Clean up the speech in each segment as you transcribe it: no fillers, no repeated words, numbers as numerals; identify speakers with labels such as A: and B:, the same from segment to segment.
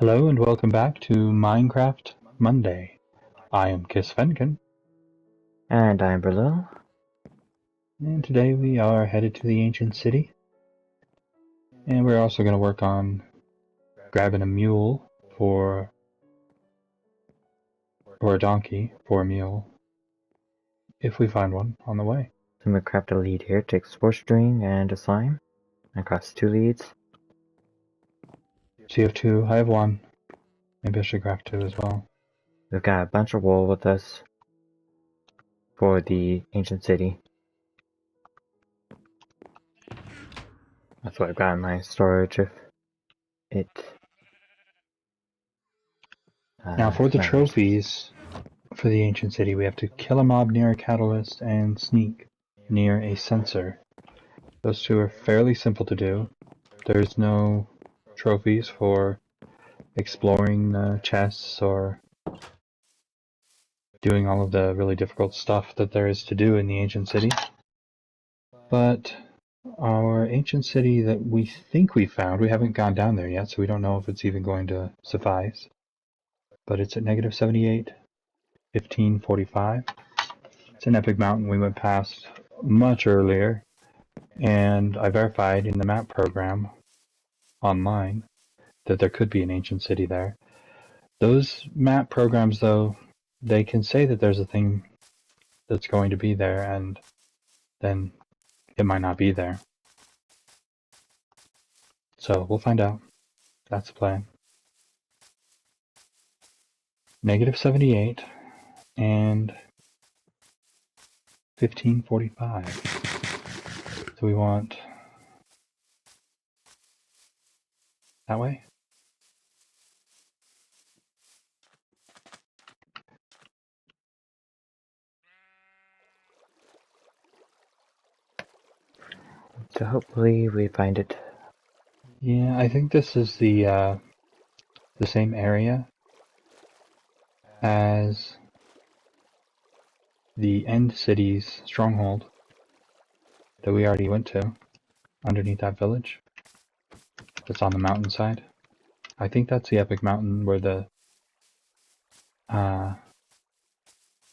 A: Hello and welcome back to Minecraft Monday. I am Kiss Fenken,
B: And I'm Berlil.
A: and today we are headed to the ancient city. And we're also going to work on grabbing a mule or a donkey for a mule, if we find one on the way.
B: So I'm gonna craft a lead here to explore string and a slime. I craft 2 leads.
A: So you have two, I have one. Maybe I should craft two as well.
B: We've got a bunch of wool with us for the ancient city. That's what I've got in my storage if it
A: Now for the
B: matters.
A: trophies for the ancient city, we have to kill a mob near a catalyst and sneak near a sensor. Those two are fairly simple to do. There's no trophies for exploring the chests or doing all of the really difficult stuff that there is to do in the ancient city. But our ancient city that we think we found, we haven't gone down there yet, so we don't know if it's even going to suffice. But it's at negative 78, 1545. It's an epic mountain we went past much earlier, and I verified in the map program online that there could be an ancient city there. Those map programs, though, they can say that there's a thing that's going to be there, and then it might not be there. So we'll find out. That's the plan. Negative 78 and 1545. So we want that way.
B: So hopefully we find it.
A: Yeah, I think this is the same area as the End City's stronghold that we already went to, underneath that village. That's on the mountainside. I think that's the epic mountain where the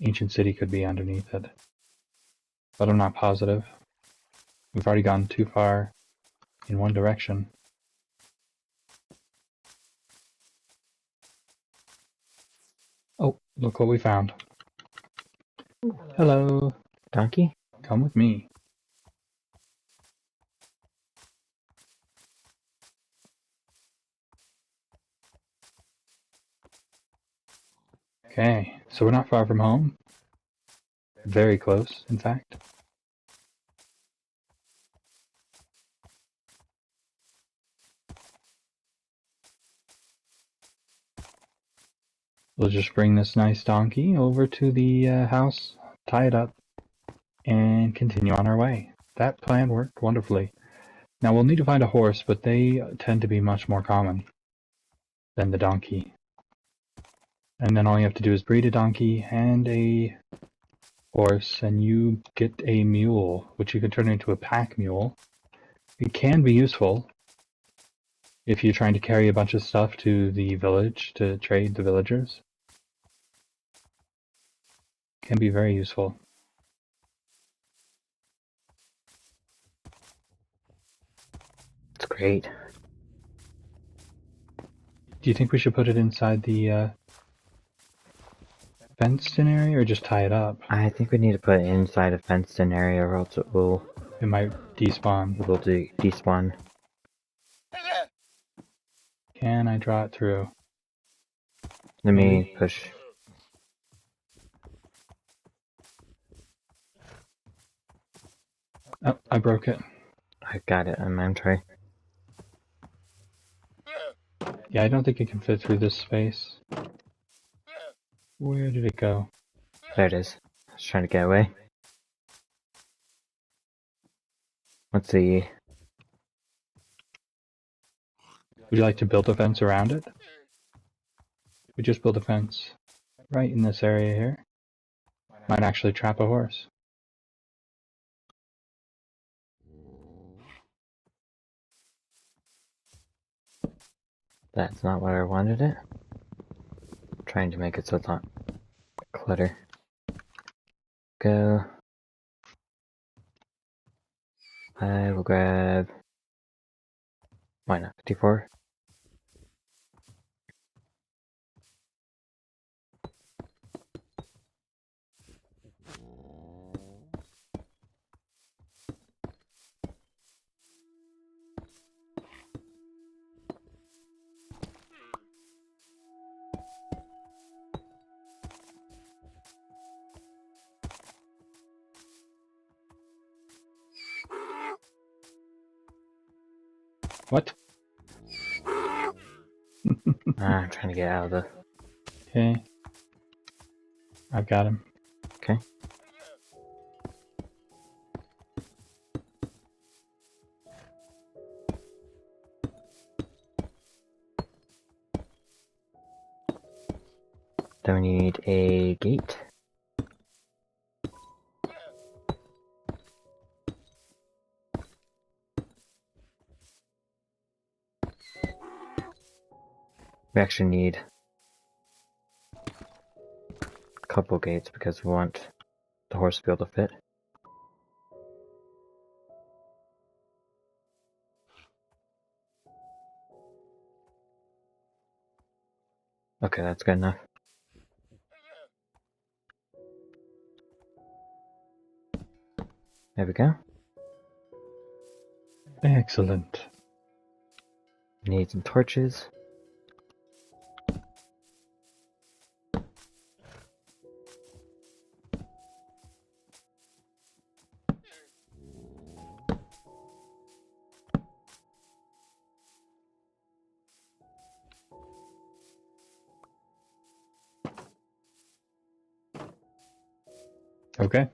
A: ancient city could be underneath it. But I'm not positive. We've already gone too far in one direction. Oh, look what we found. Hello.
B: Donkey?
A: Come with me. Okay, so we're not far from home. Very close, in fact. We'll just bring this nice donkey over to the house, tie it up, and continue on our way. That plan worked wonderfully. Now we'll need to find a horse, but they tend to be much more common than the donkey. And then all you have to do is breed a donkey and a horse, and you get a mule, which you can turn into a pack mule. It can be useful if you're trying to carry a bunch of stuff to the village to trade the villagers. It can be very useful.
B: It's great.
A: Do you think we should put it inside the fenced-in area, or just tie it up?
B: I think we need to put it inside a fenced-in area or else it will
A: might despawn.
B: despawn.
A: Can I draw it through?
B: Let
A: Maybe?
B: me push.
A: Oh, I broke it.
B: I got it on my tray.
A: Yeah, I don't think it can fit through this space. Where did it go?
B: There it is. I was trying to get away. Let's see.
A: Would you like to build a fence around it? We just build a fence right in this area here. Might actually trap a horse.
B: That's not what I wanted it. I'm trying to make it so it's not clutter. Go. I will grab... Why not? 54?
A: What?
B: I'm trying to get out of the...
A: Okay. I've got him.
B: Okay. Then we need a gate. We actually need a couple gates because we want the horse to be able to fit. Okay, that's good enough. There we go.
A: Excellent.
B: Need some torches.
A: Okay.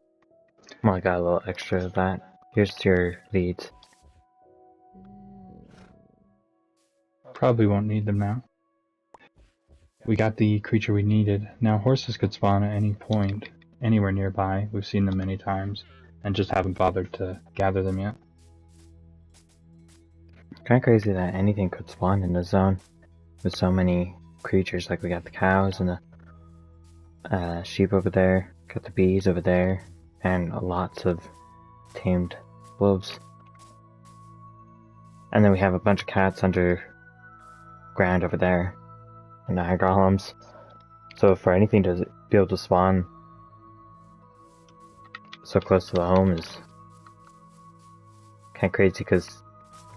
B: Well, I got a little extra of that. Here's your leads.
A: Probably won't need them now. We got the creature we needed. Now horses could spawn at any point, anywhere nearby. We've seen them many times, and just haven't bothered to gather them yet.
B: Kinda crazy that anything could spawn in the zone with so many creatures. Like we got the cows and the sheep over there, got the bees over there, and lots of tamed wolves. And then we have a bunch of cats underground over there, and the golems. So for anything to be able to spawn so close to the home is kinda crazy, because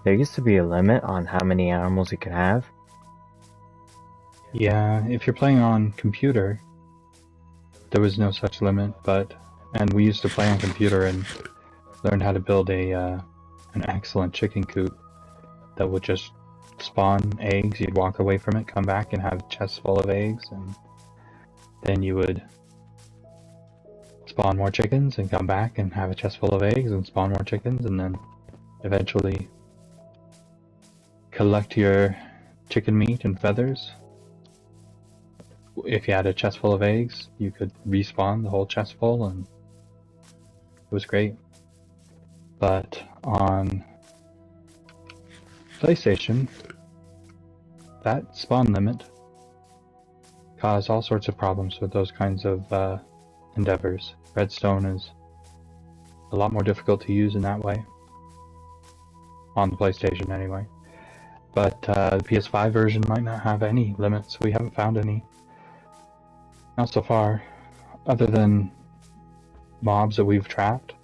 B: there used to be a limit on how many animals you could have.
A: Yeah, if you're playing on computer, there was no such limit, and we used to play on computer and learned how to build an excellent chicken coop that would just spawn eggs. You'd walk away from it, come back, and have chests full of eggs, and then you would spawn more chickens and come back and have a chest full of eggs and spawn more chickens, and then eventually collect your chicken meat and feathers. If you had a chest full of eggs, you could respawn the whole chest full, and it was great. But on PlayStation, that spawn limit caused all sorts of problems with those kinds of endeavors. Redstone is a lot more difficult to use in that way. On the PlayStation, anyway. But the PS5 version might not have any limits. We haven't found any. Not so far. Other than mobs that we've trapped,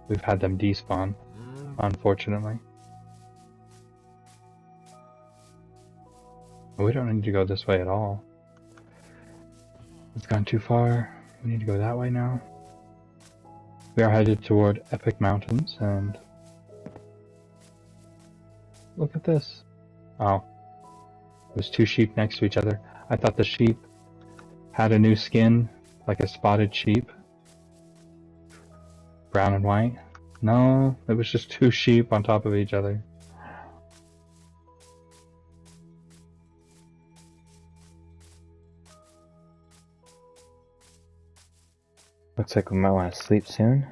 A: we've had them despawn, unfortunately. We don't need to go this way at all. It's gone too far. We need to go that way now. We are headed toward Epic Mountains, and look at this. Oh. There's two sheep next to each other. I thought the sheep had a new skin, like a spotted sheep. Brown and white. No, it was just two sheep on top of each other.
B: Looks like we might want to sleep soon.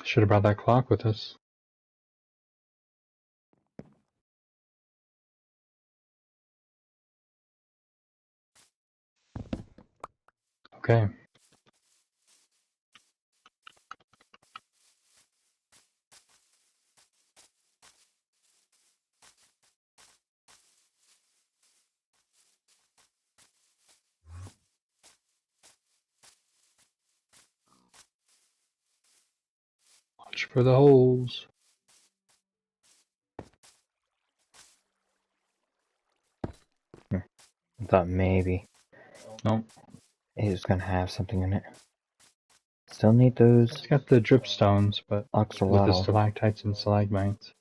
A: Should have brought that clock with us. Okay. Watch for the holes.
B: I thought maybe
A: Nope.
B: it was gonna have something in it. Still need those
A: It's got the dripstones, but with the
B: oxalotl.
A: stalactites and stalagmites.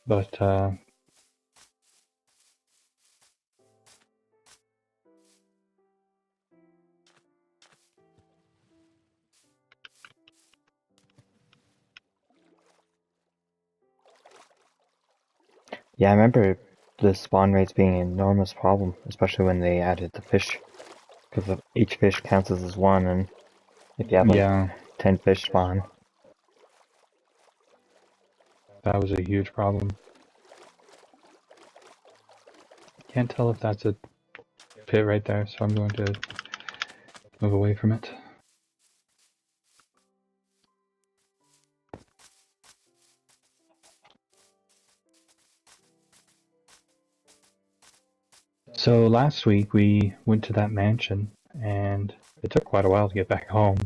A: But,
B: Yeah, I remember the spawn rates being an enormous problem, especially when they added the fish. Because each fish counts as one, and if you have like
A: yeah,
B: 10 fish spawn.
A: that was a huge problem. Can't tell if that's a pit right there, so I'm going to move away from it. So last week we went to that mansion, and it took quite a while to get back home.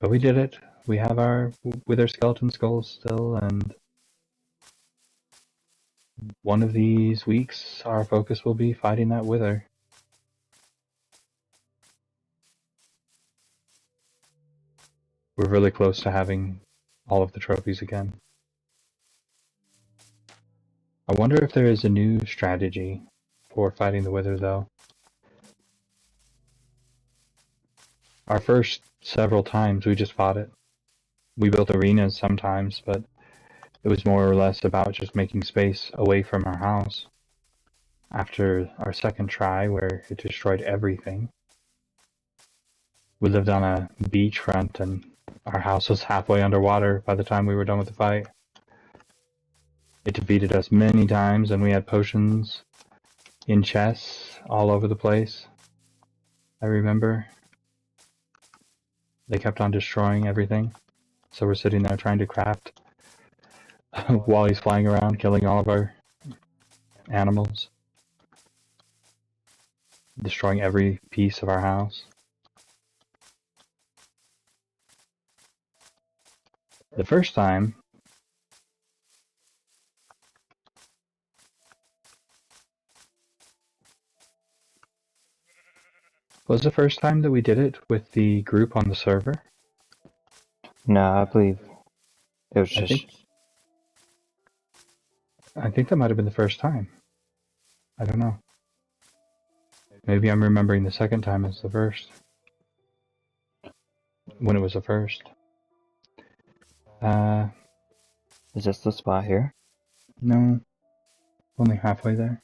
A: But we did it. We have our wither skeleton skulls still, and one of these weeks our focus will be fighting that wither. We're really close to having all of the trophies again. I wonder if there is a new strategy for fighting the wither, though. Our first several times we just fought it. We built arenas sometimes, but it was more or less about just making space away from our house. After our second try, where it destroyed everything, we lived on a beachfront and our house was halfway underwater by the time we were done with the fight. It defeated us many times, and we had potions in chests all over the place. I remember they kept on destroying everything, so we're sitting there trying to craft while he's flying around killing all of our animals, destroying every piece of our house. The first time, was the first time that we did it with the group on the server.
B: No, I believe it was
A: I
B: just.
A: think that might have been the first time. I don't know. Maybe I'm remembering the second time as the first. When it was the first.
B: Is this the spot here?
A: No. Only halfway there.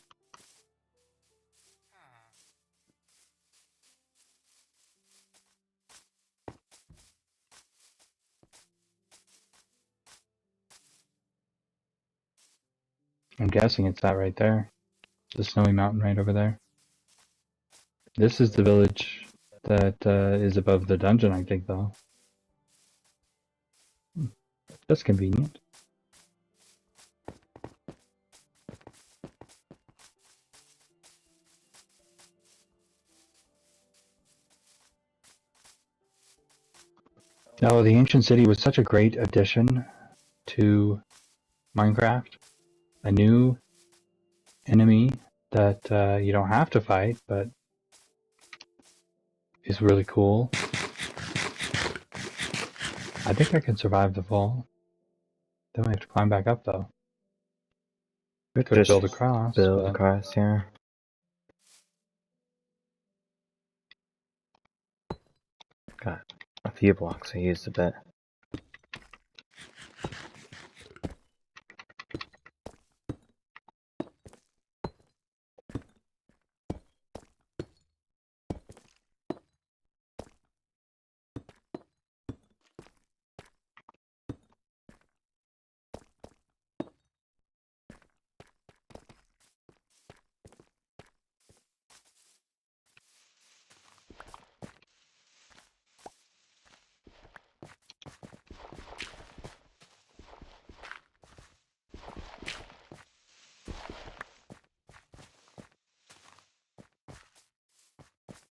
A: I'm guessing it's that right there. The snowy mountain right over there. This is the village that is above the dungeon, I think, though. That's convenient. Oh, the ancient city was such a great addition to Minecraft. A new enemy that you don't have to fight, but is really cool. I think I can survive the fall. Then we have to climb back up, though. We could
B: Just
A: build across,
B: build
A: but
B: across, yeah. Got a few blocks I used a bit.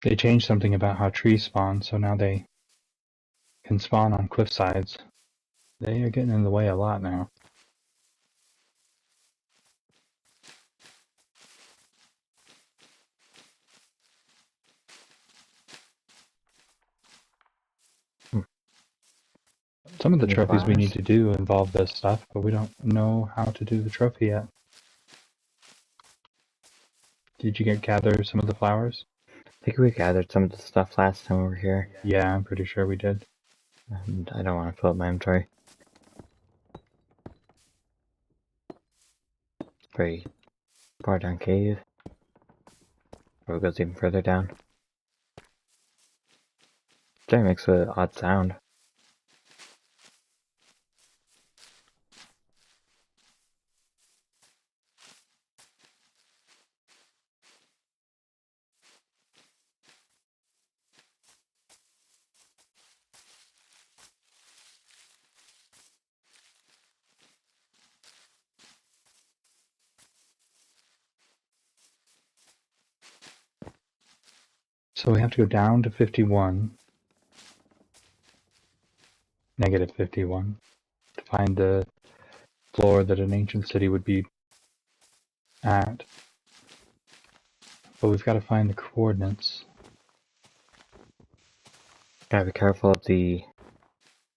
A: They changed something about how trees spawn, so now they can spawn on cliff sides. They are getting in the way a lot now. Some of the
B: Any
A: trophies we need
B: flowers?
A: to do involve this stuff, but we don't know how to do the trophy yet. Did you gather some of the flowers?
B: I think we gathered some of the stuff last time we were here.
A: Yeah, I'm pretty sure we did.
B: And I don't want to fill up my inventory. Very far down cave. Or it goes even further down. It makes an odd sound.
A: So we have to go down to 51. Negative 51. To find the floor that an ancient city would be at. But we've got to find the coordinates.
B: Gotta be careful of the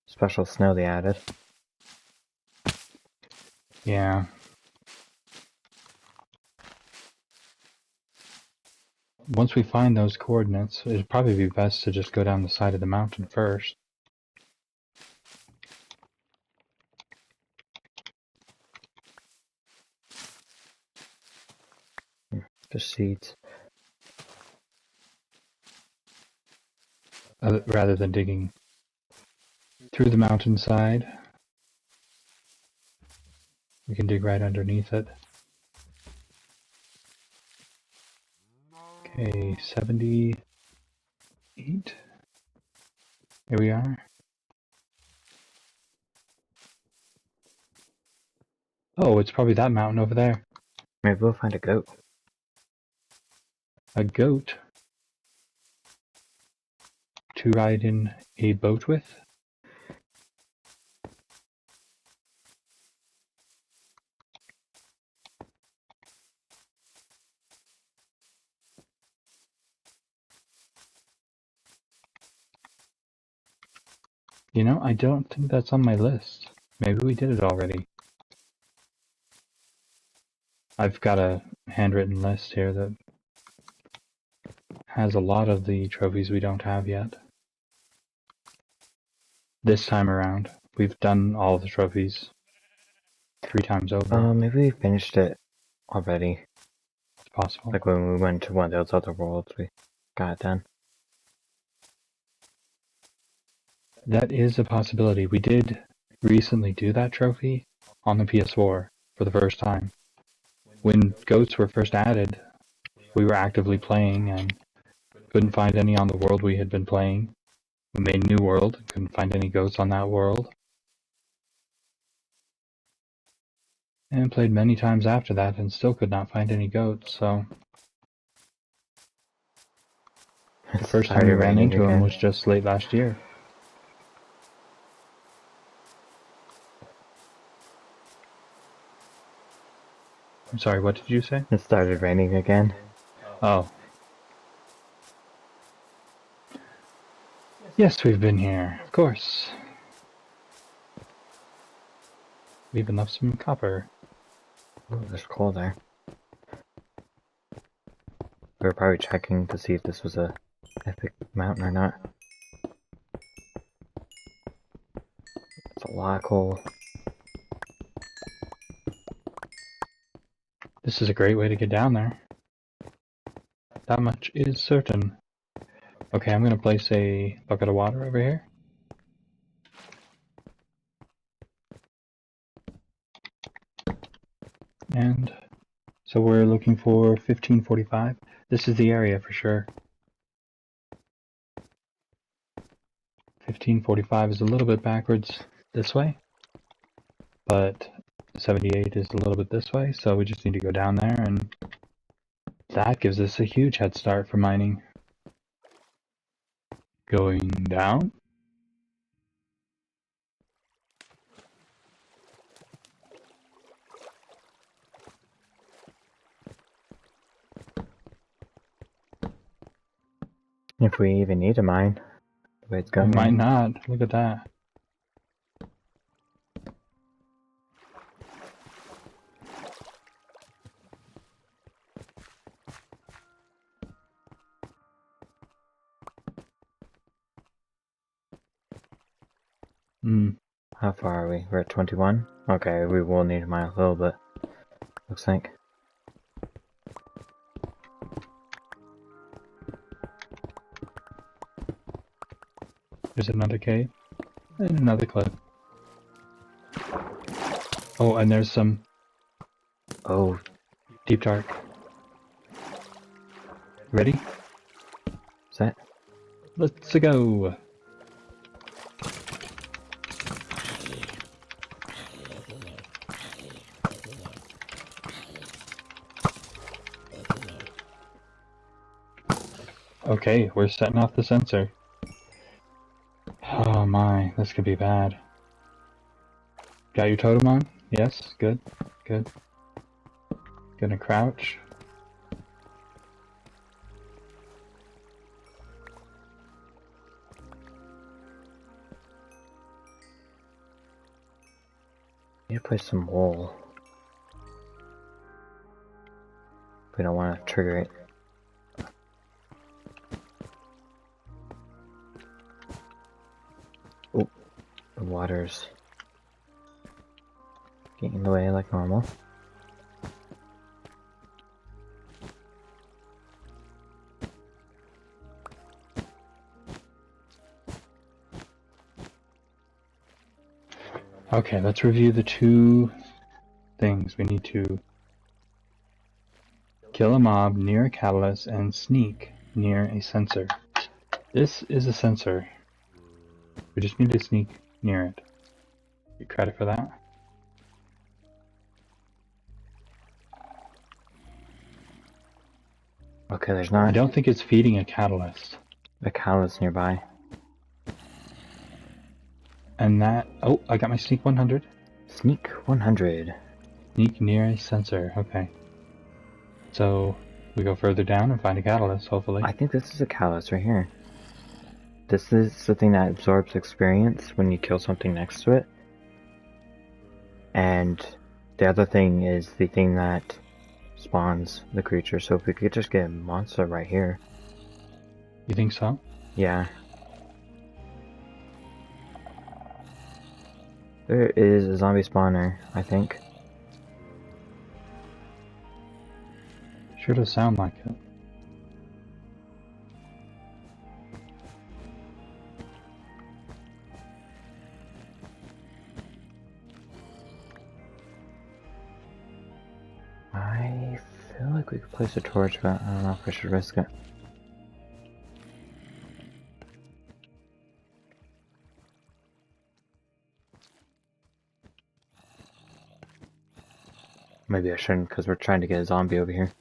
B: special snow they added.
A: Yeah. Once we find those coordinates, it'd probably be best to just go down the side of the mountain first.
B: Just seeds.
A: Rather than digging through the mountainside. We can dig right underneath it. Okay, 78. Here we are. Oh, it's probably that mountain over there.
B: Maybe we'll find a goat.
A: A goat to ride in a boat with? You know, I don't think that's on my list. Maybe we did it already. I've got a handwritten list here that has a lot of the trophies we don't have yet. This time around, we've done all the trophies 3 times over.
B: Maybe we finished it already.
A: It's possible.
B: Like when we went to one of those other worlds, we got it done.
A: That is a possibility. We did recently do that trophy on the PS4 for the first time. When goats were first added, we were actively playing and couldn't find any on the world we had been playing. We made a new world, couldn't find any goats on that world. And played many times after that and still could not find any goats, so the first time we ran into him was just late last year. I'm sorry, what did you say?
B: It started raining again.
A: Oh. Yes, we've been here, of course. We even left some copper.
B: Ooh, there's coal there. We were probably checking to see if this was a epic mountain or not. It's a lot of coal.
A: This is a great way to get down there. That much is certain. Okay, I'm gonna place a bucket of water over here. And so we're looking for 1545. This is the area for sure. 1545 is a little bit backwards this way, but 78 is a little bit this way, so we just need to go down there, and that gives us a huge head start for mining. Going down.
B: If we even need a mine, the way it's
A: We
B: going.
A: might not. Look at that. Hmm.
B: How far are we? We're at 21? Okay, we will need a mine a little bit. Looks like.
A: There's another cave. And another cliff. Oh, and there's some
B: Oh,
A: deep dark. Ready?
B: is that?
A: Let's go. Okay, we're setting off the sensor. Oh my, this could be bad. Got your totem on? Yes, good, good. Gonna crouch.
B: Need to place some wool. We don't want to trigger it. Oh, the water's getting in the way like normal.
A: Okay, let's review the two things. We need to kill a mob near a catalyst and sneak near a sensor. This is a sensor. We just need to sneak near it. Get credit for that.
B: Okay, there's
A: I
B: not
A: don't think it's feeding a catalyst.
B: a catalyst nearby.
A: And that... Oh, I got my sneak 100.
B: Sneak 100.
A: Sneak near a sensor. Okay. So, we go further down and find a catalyst, hopefully.
B: I think this is a catalyst right here. This is the thing that absorbs experience when you kill something next to it. And the other thing is the thing that spawns the creature. So if we could just get a monster right here.
A: You think so?
B: Yeah. There is a zombie spawner, I think.
A: Sure does sound like it.
B: I feel like we could place a torch, but I don't know if I should risk it. Maybe I shouldn't, because we're trying to get a zombie over here.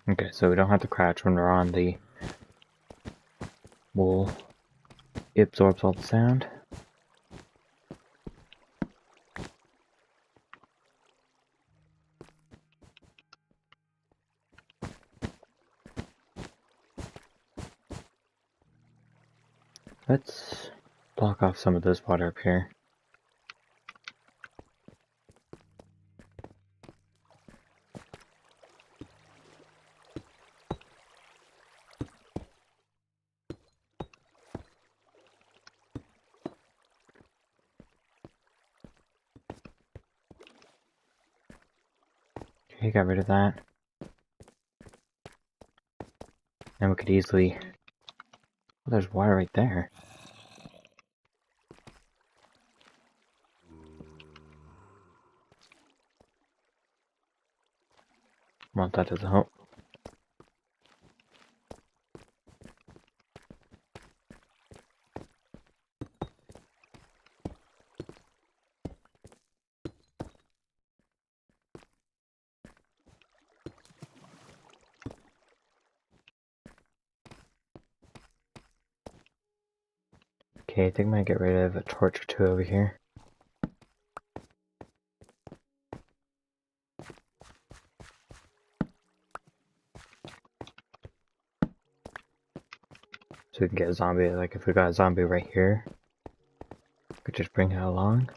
B: Okay, so we don't have to crouch when we're on the wool. It absorbs all the sound. Let's block off some of this water up here. Okay, got rid of that. And we could easily... Oh, there's water right there. Well, that doesn't help. Okay, I think I might get rid of a torch or two over here. So we can get a zombie, like if we got a zombie right here, we could just bring it along.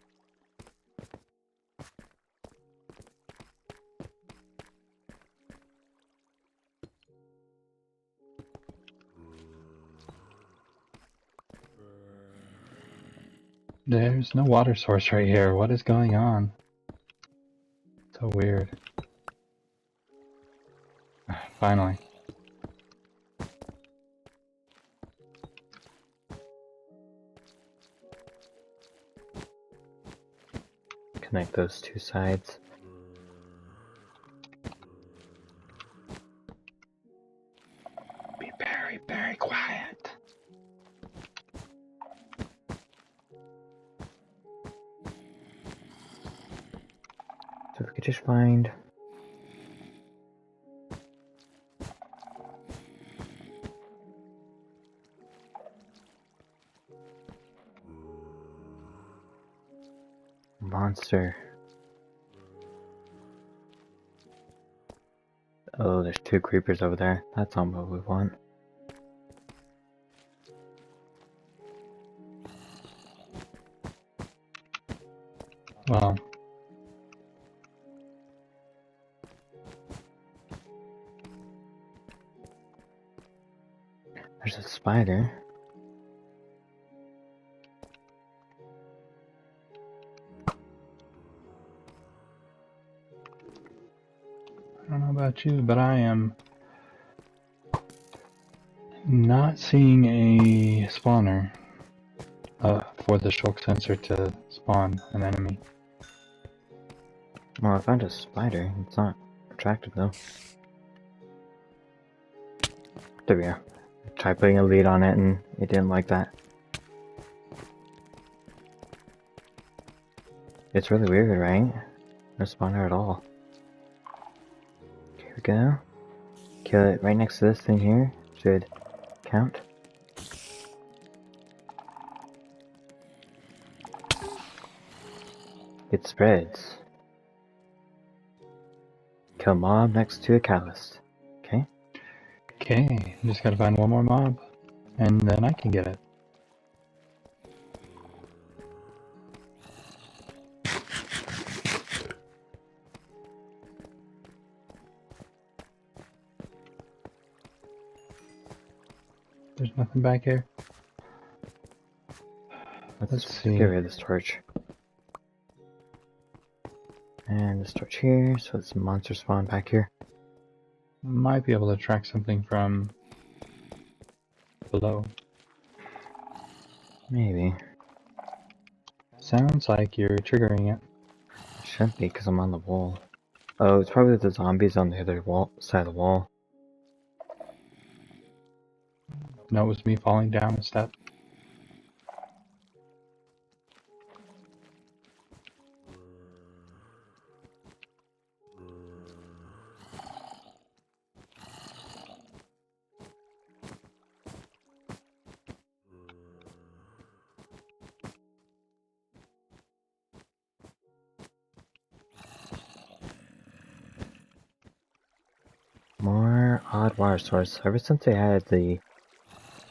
A: There's no water source right here. What is going on? So weird. Finally.
B: Connect those two sides.
A: Be very, very quiet.
B: So if we could just find monster. Oh, there's two creepers over there. That's not what we want.
A: Well,
B: There's a spider.
A: I don't know about you, but I am not seeing a spawner for the shulk sensor to spawn an enemy.
B: Well, I found a spider. It's not attractive though. There we go. I tried putting a lead on it and it didn't like that. It's really weird, right? No spawner at all. Here we go. Kill it right next to this thing here. Should count. It spreads. Kill mob next to a catalyst. Okay.
A: Okay, just gotta find one more mob, and then I can get it. There's nothing back here. Let's see.
B: Get rid of this torch. And this torch here, so it's a monster spawn back here.
A: Might be able to track something from below.
B: Maybe.
A: Sounds like you're triggering it.
B: Shouldn't be, because I'm on the wall. Oh, it's probably the zombies on the other side of the wall.
A: No, it was me falling down a step.
B: More odd water source. Ever since they added the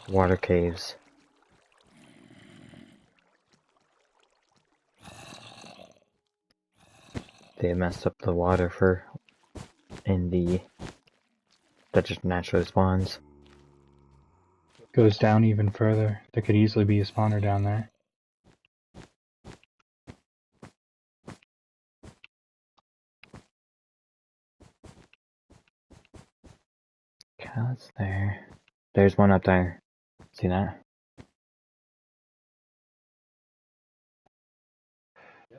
B: water caves. They messed up the water that just naturally spawns.
A: Goes down even further. There could easily be a spawner down there.
B: Okay, that's there. There's one up there. See that?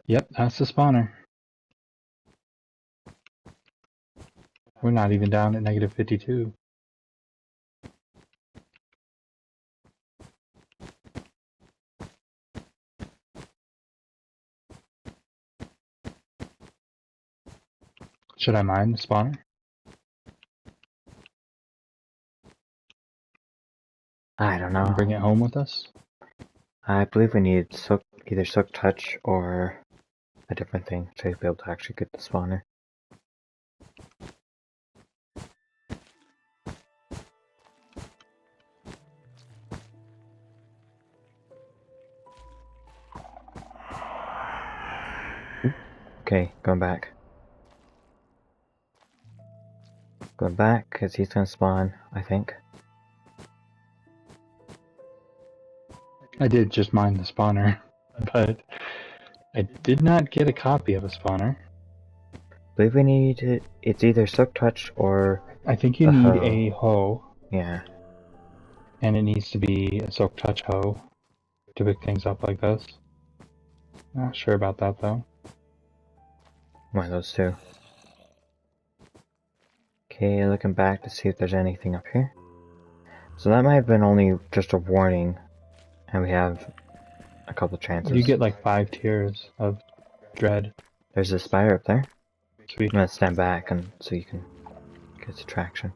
A: Yep, that's the spawner. We're not even down at negative 52. Should I mine the spawner?
B: I don't know.
A: And bring it home with us?
B: I believe we need either Soak Touch or a different thing to be able to actually get the spawner. Okay, going back. Going back, because he's gonna spawn, I think.
A: I did just mine the spawner, but I did not get a copy of a spawner.
B: I believe we need it. It's either Soak Touch or
A: I think you
B: the
A: need
B: hoe.
A: a hoe,
B: Yeah.
A: and it needs to be a soak touch hoe to pick things up like this. Not sure about that though.
B: One of those two. Okay, looking back to see if there's anything up here. So that might have been only just a warning, and we have a couple chances.
A: You get like 5 tiers of dread.
B: There's a spider up there.
A: Sweet.
B: I'm gonna stand back and so you can get the traction.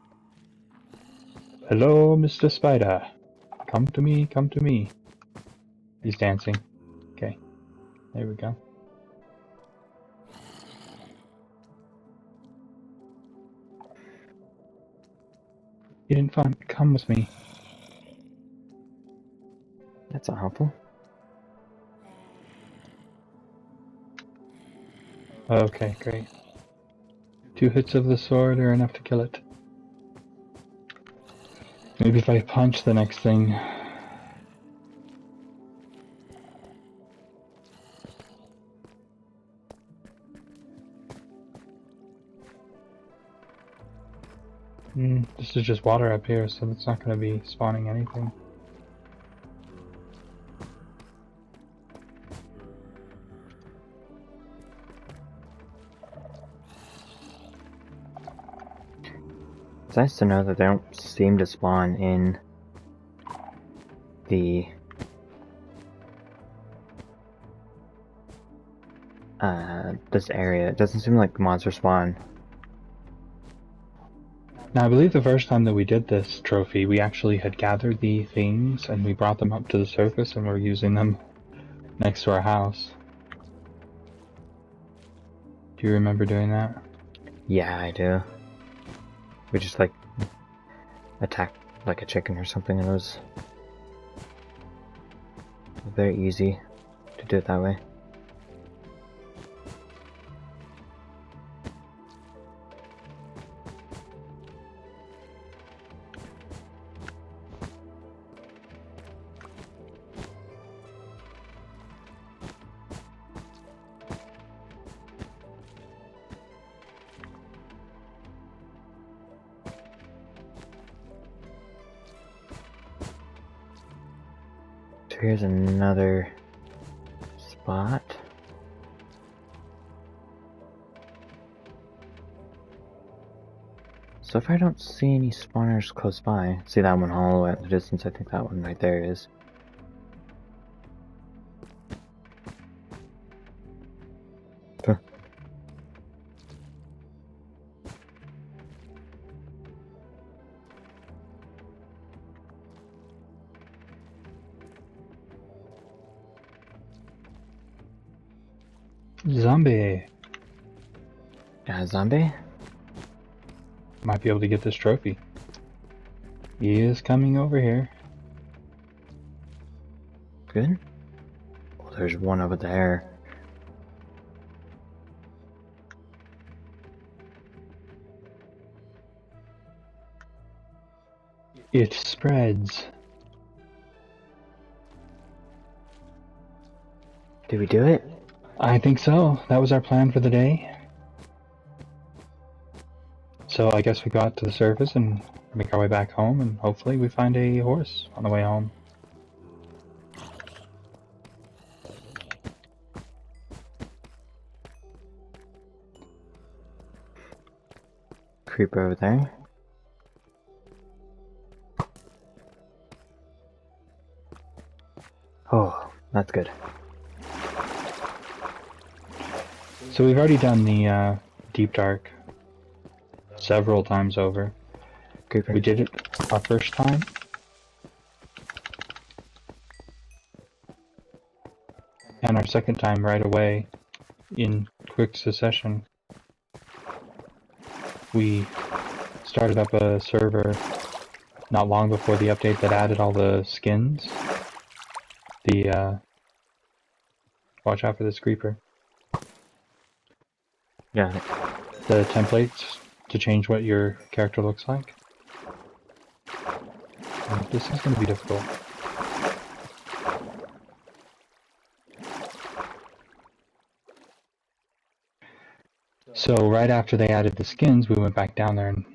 A: Hello, Mr. Spider. Come to me, come to me. He's dancing. Okay, there we go. You didn't come with me.
B: That's not helpful.
A: Okay, great. 2 hits of the sword are enough to kill it. Maybe if I punch the next thing. This is just water up here, so it's not going to be spawning anything.
B: It's nice to know that they don't seem to spawn in the this area. It doesn't seem like the monsters spawn.
A: Now, I believe the first time that we did this trophy, we actually had gathered the things and we brought them up to the surface and we're using them next to our house. Do you remember doing that?
B: Yeah, I do. We just like attacked like a chicken or something, and it was very easy to do it that way. So here's another spot. So if I don't see any spawners close by, see that one all the way in the distance, I think that one right there is. Huh.
A: Zombie!
B: Zombie?
A: Might be able to get this trophy. He is coming over here.
B: Good. Oh, there's one over there.
A: It spreads.
B: Did we do it?
A: I think so. That was our plan for the day. So I guess we go out to the surface and make our way back home, and hopefully we find a horse on the way home.
B: Creeper over there. Oh, that's good.
A: So we've already done the Deep Dark several times over.
B: Creeper.
A: We did it our first time. And our second time right away, in quick succession, we started up a server not long before the update that added all the skins. Watch out for this creeper.
B: Got it.
A: The templates to change what your character looks like. And this is going to be difficult. So right after they added the skins, we went back down there and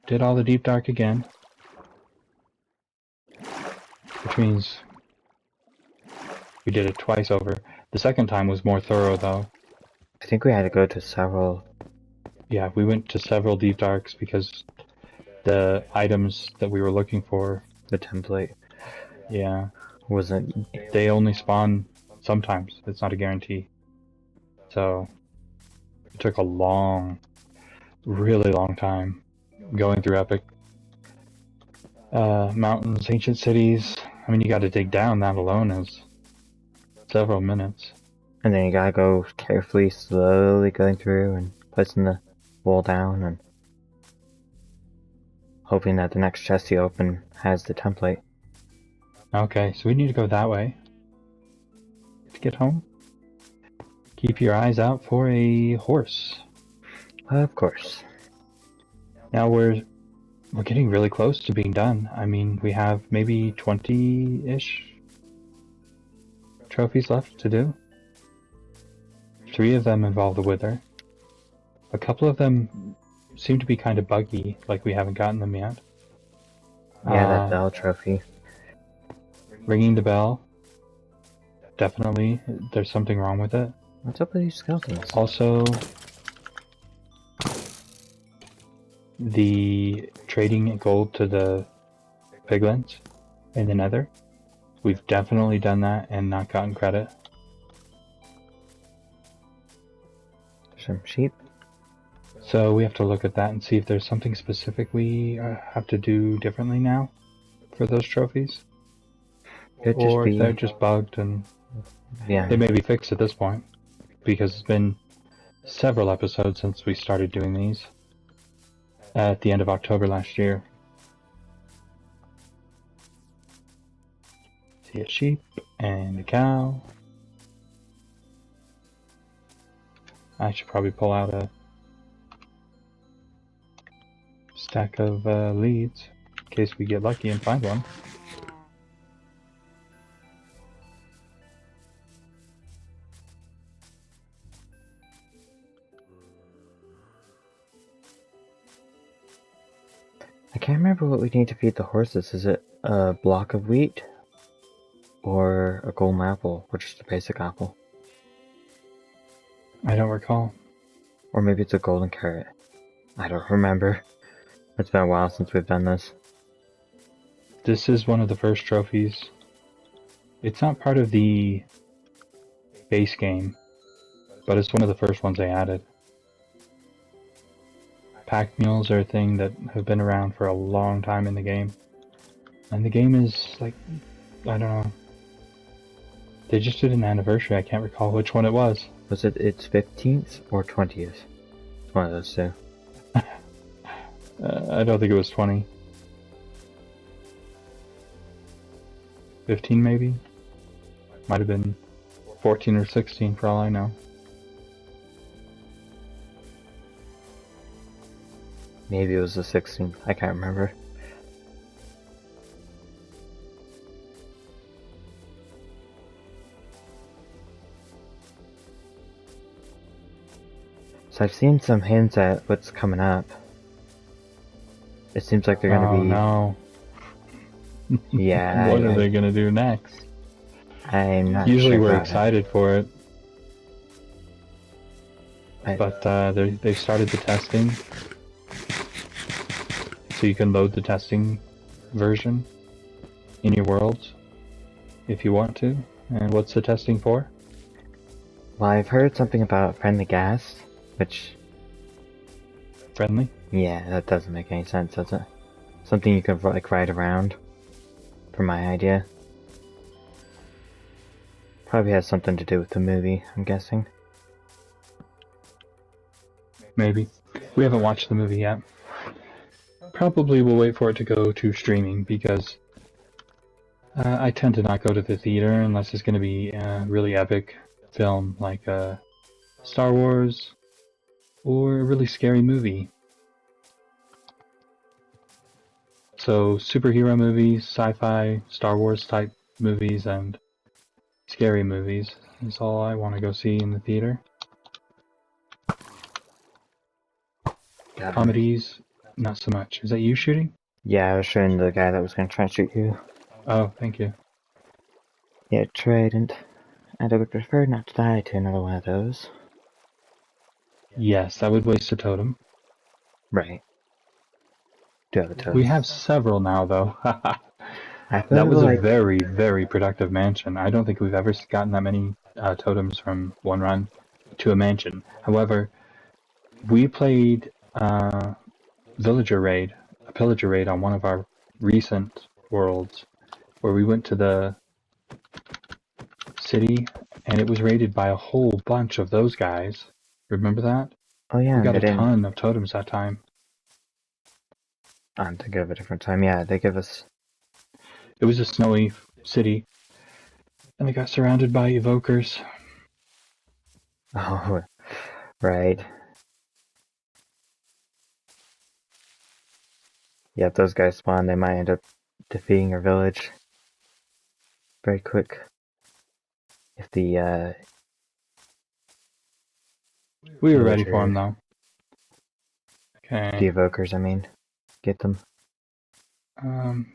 A: did all the deep dark again. Which means we did it twice over. The second time was more thorough though.
B: I think we had to go to several.
A: Yeah, we went to several deep darks because the items that we were looking for,
B: The template
A: yeah,
B: wasn't.
A: they only spawn sometimes. It's not a guarantee. So it took a really long time going through epic mountains, ancient cities. I mean, you got to dig down. That alone is several minutes.
B: And then you gotta go carefully, slowly going through and placing the wall down and hoping that the next chest you open has the template.
A: Okay, so we need to go that way to get home. Keep your eyes out for a horse.
B: Of course.
A: Now we're getting really close to being done. I mean, we have maybe 20-ish trophies left to do. 3 of them involve the Wither. A couple of them seem to be kind of buggy, like we haven't gotten them yet.
B: Yeah, that bell trophy.
A: Ringing the bell. Definitely, there's something wrong with it.
B: What's up with these skeletons?
A: Also, the trading gold to the piglins in the nether. We've definitely done that and not gotten credit.
B: Some sheep.
A: So we have to look at that and see if there's something specific we have to do differently now for those trophies.
B: Could
A: Or
B: just
A: if
B: be.
A: they're just bugged and
B: Yeah.
A: they may be fixed at this point. Because it's been several episodes since we started doing these. At the end of October last year. See a sheep and a cow. I should probably pull out a stack of leads in case we get lucky and find one.
B: I can't remember what we need to feed the horses. Is it a block of wheat? Or a golden apple, which is the basic apple?
A: I don't recall.
B: Or maybe it's a golden carrot. I don't remember. It's been a while since we've done this.
A: This is one of the first trophies. It's not part of the base game, but it's one of the first ones they added. Pack mules are a thing that have been around for a long time in the game. And the game is like, I don't know. They just did an anniversary, I can't recall which one it was.
B: Was it its 15th or 20th? One of those two.
A: I don't think it was 20. 15 maybe? Might have been 14 or 16 for all I know.
B: Maybe it was the 16th. I can't remember. So I've seen some hints at what's coming up. It seems like they're gonna be.
A: No.
B: Yeah.
A: What are they gonna do next?
B: I'm not
A: Usually
B: sure
A: we're
B: about
A: excited for it,
B: it.
A: but they've started the testing. So you can load the testing version in your worlds if you want to. And what's the testing for?
B: Well, I've heard something about friendly gas, which,
A: Friendly?
B: yeah, that doesn't make any sense, does it? Something you could like ride around, for my idea. Probably has something to do with the movie, I'm guessing.
A: Maybe. We haven't watched the movie yet. Probably we'll wait for it to go to streaming because I tend to not go to the theater unless it's going to be a really epic film like Star Wars or a really scary movie. So superhero movies, sci-fi, Star Wars type movies, and scary movies is all I want to go see in the theater. Comedies, not so much. Is that you shooting?
B: Yeah, I was shooting the guy that was gonna try and shoot you.
A: Oh, thank you.
B: Yeah, trident. And I would prefer not to die to another one of those.
A: Yes, that would waste a totem.
B: Right. Do have a totem.
A: We have several now, though.
B: I
A: That
B: feel
A: was a
B: like
A: very, very productive mansion. I don't think we've ever gotten that many totems from one run to a mansion. However, we played Villager Raid, a Pillager Raid on one of our recent worlds, where we went to the city and it was raided by a whole bunch of those guys. Remember that?
B: oh yeah,
A: We
B: and
A: got
B: they
A: a
B: didn't.
A: ton of totems that time.
B: I'm thinking of a different time. Yeah, they give us.
A: It was a snowy city, and they got surrounded by evokers.
B: Oh, right. Yeah, if those guys spawn, they might end up defeating our village very quick. If the
A: We were ready for them,
B: villager,
A: though.
B: the
A: Okay.
B: evokers, I mean, get them.
A: Um,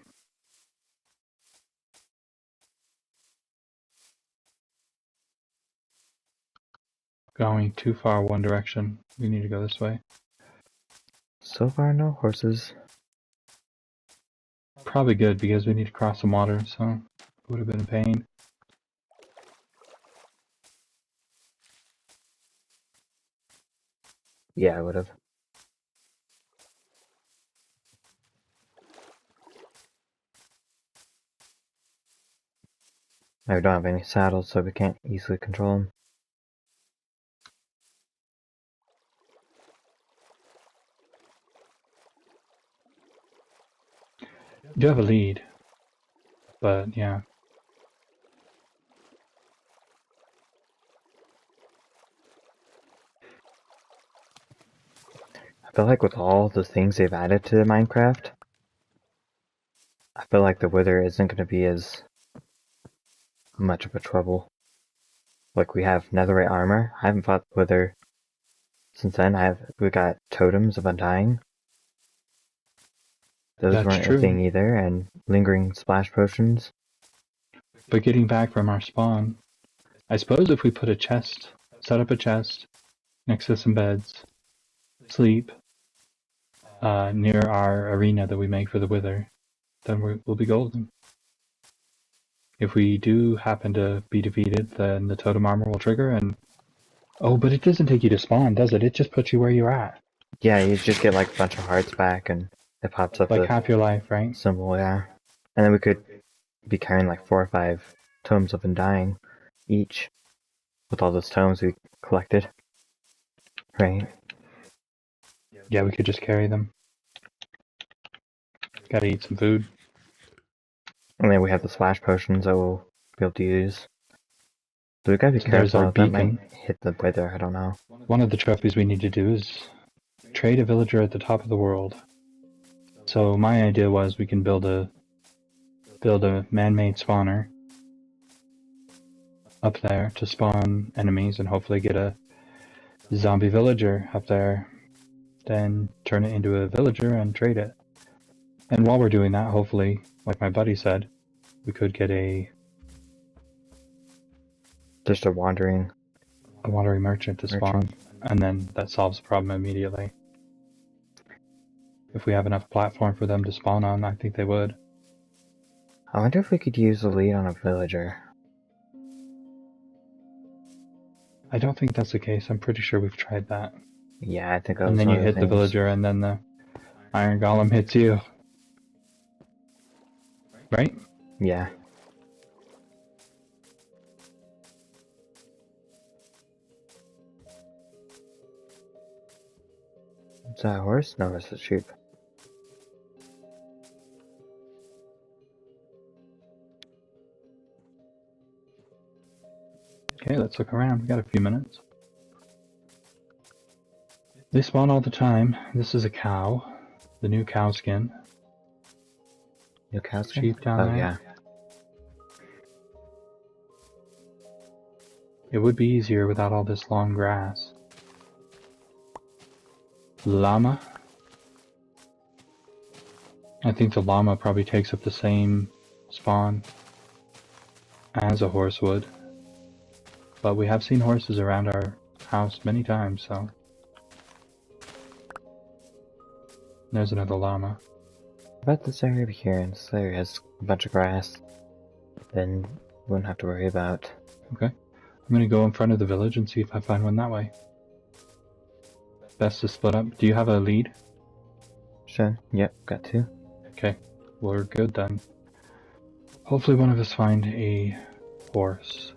A: Going too far one direction. We need to go this way.
B: So far, no horses.
A: Probably good because we need to cross some water, so it would have been a pain.
B: Yeah, I would have. I don't have any saddles, so we can't easily control them.
A: You do have a lead, but yeah.
B: I feel like with all the things they've added to Minecraft, I feel like the Wither isn't going to be as much of a trouble. Like, we have netherite armor. I haven't fought the Wither since then. We got totems of undying. Those
A: That's
B: weren't a
A: true.
B: thing either, and lingering splash potions.
A: But getting back from our spawn, I suppose if we put a chest, set up a chest next to some beds, sleep near our arena that we make for the Wither, then we'll be golden. If we do happen to be defeated, then the totem armor will trigger and... Oh, but it doesn't take you to spawn, does it? It just puts you where you're at.
B: Yeah, you just get like a bunch of hearts back, and it pops up
A: Like
B: the
A: half your life, right?
B: symbol, yeah. And then we could be carrying like 4 or 5 tomes of undying each with all those tomes we collected. Right?
A: Yeah, we could just carry them. Gotta eat some food.
B: And then we have the splash potions that we'll be able to use. So we gotta be
A: So there's our
B: careful, that might
A: beacon.
B: hit the Wither, I don't know.
A: One of the trophies we need to do is trade a villager at the top of the world. So my idea was we can build a man-made spawner up there to spawn enemies and hopefully get a zombie villager up there. Then turn it into a villager and trade it. And while we're doing that, hopefully, like my buddy said, we could get
B: Just a wandering
A: merchant to spawn, and then that solves the problem immediately. If we have enough platform for them to spawn on, I think they would.
B: I wonder if we could use the lead on a villager.
A: I don't think that's the case. I'm pretty sure we've tried that.
B: Yeah, I think that
A: And
B: was
A: then
B: one
A: you
B: of the
A: hit the
B: things.
A: villager, and then the iron golem hits you. Right?
B: Yeah. Is that a horse? No, it's a sheep.
A: Okay, let's look around. We got a few minutes. They spawn all the time. This is a cow. The new cow skin.
B: New cow skin?
A: Sheep down
B: Oh,
A: there.
B: yeah.
A: It would be easier without all this long grass. Llama. I think the llama probably takes up the same spawn as a horse would. But we have seen horses around our house many times, so... There's another llama.
B: About this area over here, this area has a bunch of grass. Then we wouldn't have to worry about.
A: Okay. I'm gonna go in front of the village and see if I find one that way. Best to split up. Do you have a lead?
B: Sure, yep, got two.
A: Okay, we're good then. Hopefully one of us find a horse.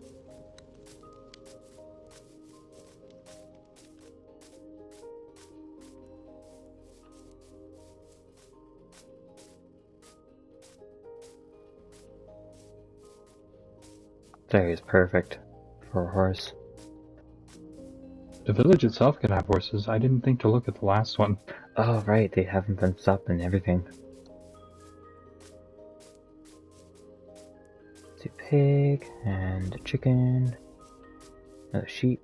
B: This area is perfect for a horse.
A: The village itself could have horses. I didn't think to look at the last one.
B: Oh, right, they haven't been up and everything. See a pig, and a chicken, another sheep.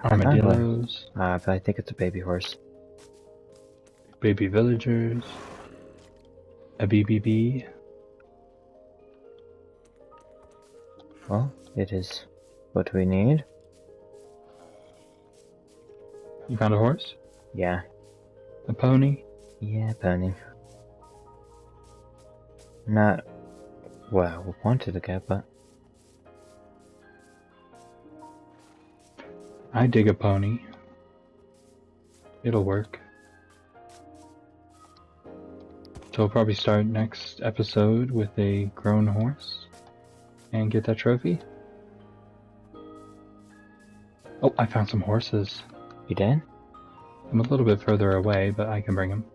A: Armadillos,
B: But I think it's a baby horse.
A: baby villagers, a BBB.
B: Well, it is what we need.
A: You found a horse?
B: Yeah.
A: A pony?
B: Yeah, pony. Not what I wanted to get, but
A: I dig a pony. It'll work. So we'll probably start next episode with a grown horse and get that trophy. Oh, I found some horses.
B: you did?
A: I'm a little bit further away, but I can bring them.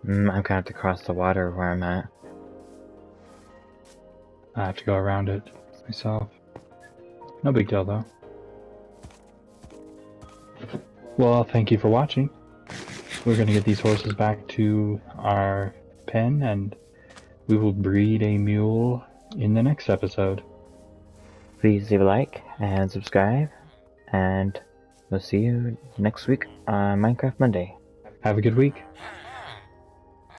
B: I'm gonna have to cross the water where I'm at.
A: I have to go around it myself. No big deal though. Well, thank you for watching. We're going to get these horses back to our pen and we will breed a mule in the next episode.
B: Please leave a like and subscribe, and we'll see you next week on Minecraft Monday.
A: Have a good week.